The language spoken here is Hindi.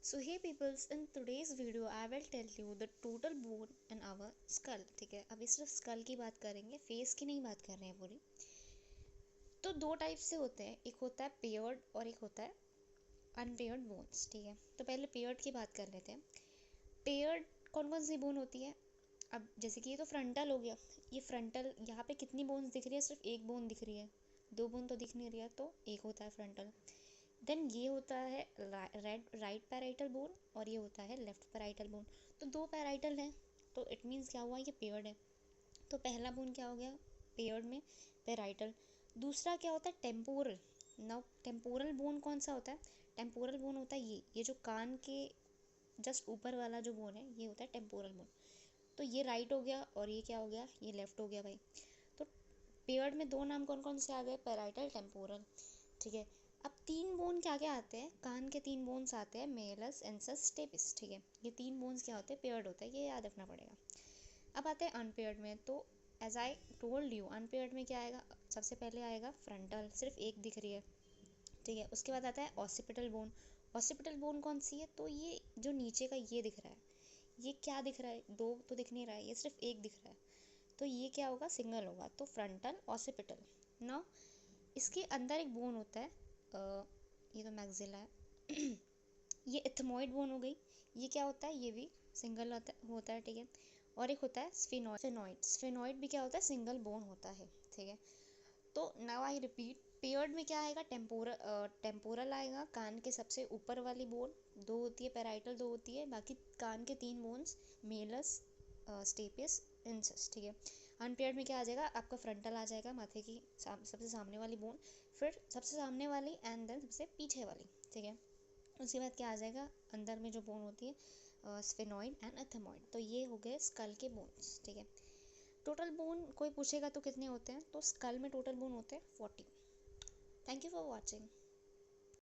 So hey peoples, in today's video I will tell you the total bone in our skull. ठीक है, अभी सिर्फ स्कल की बात करेंगे, फेस की नहीं बात कर रहे हैं पूरी। तो दो टाइप से होते हैं, एक होता है पेयर्ड और एक होता है अनपेयर्ड बोन्स। ठीक है, तो पहले पेयर्ड की बात कर लेते हैं। पेयर्ड कौन कौन सी बोन होती है? अब जैसे कि ये तो फ्रंटल हो गया, ये फ्रंटल, यहाँ पे कितनी बोन्स दिख रही है? सिर्फ एक बोन दिख रही है, दो बोन तो दिख नहीं रही है, तो एक होता है फ्रंटल। देन ये होता है राइट पैराइटल बोन और ये होता है लेफ्ट पैराइटल बोन। तो दो पैराइटल हैं, तो इट मीन्स क्या हुआ, ये पेयर्ड है। तो पहला बोन क्या हो गया पेयर्ड में? पैराइटल। दूसरा क्या होता है? टेम्पोरल। नाउ टेम्पोरल बोन कौन सा होता है? टेम्पोरल बोन होता है ये जो कान के जस्ट ऊपर वाला जो बोन है, ये होता है टेम्पोरल बोन। तो ये राइट हो गया और ये क्या हो गया? ये लेफ्ट हो गया भाई। तो पेयर्ड में दो नाम कौन कौन से आ गए? Parietal, temporal. ठीक है, अब तीन बोन क्या क्या आते हैं? कान के तीन बोन्स आते हैं, मेलस, एंसस, स्टेपिस। ठीक है, ये तीन बोन्स क्या होते हैं? पेयर्ड होता है, ये याद रखना पड़ेगा। अब आते हैं अनपेयर्ड में। तो as I told you, unpaired में क्या आएगा? सबसे पहले आएगा फ्रंटल, सिर्फ एक दिख रही है। ठीक है, उसके बाद आता है ऑसिपिटल बोन। ऑसिपिटल बोन कौन सी है? तो ये जो नीचे का ये दिख रहा है, ये क्या दिख रहा है? दो तो दिख नहीं रहा है, ये सिर्फ एक दिख रहा है, तो ये क्या होगा? सिंगल होगा, तो फ्रंटल ऑसिपिटल। ना इसके अंदर एक बोन होता है, ये तो मैक्सिला है ये इथमोइड बोन हो गई। ये क्या होता है? ये भी सिंगल होता है। ठीक है, और एक होता है स्फेनॉइड। स्फेनॉइड भी क्या होता है? सिंगल बोन होता है। ठीक है, तो नाउ आई रिपीट, पेयर्ड में क्या आएगा? टेम्पोरल आएगा, कान के सबसे ऊपर वाली बोन। दो होती है पैराइटल, दो होती है, बाकी कान के तीन बोन्स, मेलस, स्टेपिस, इंसस। ठीक है, अनपेयर्ड में क्या आ जाएगा? आपका फ्रंटल आ जाएगा, माथे की सबसे सामने वाली बोन, फिर सबसे सामने वाली एंड देन सबसे पीछे वाली। ठीक है, उसके बाद क्या आ जाएगा? अंदर में जो बोन होती है स्फेनॉइड एंड एथेमॉइड। तो ये हो गए स्कल के बोन्स। ठीक है, टोटल बोन कोई पूछेगा तो कितने होते हैं? तो स्कल में टोटल बोन होते हैं 40। Thank you for watching.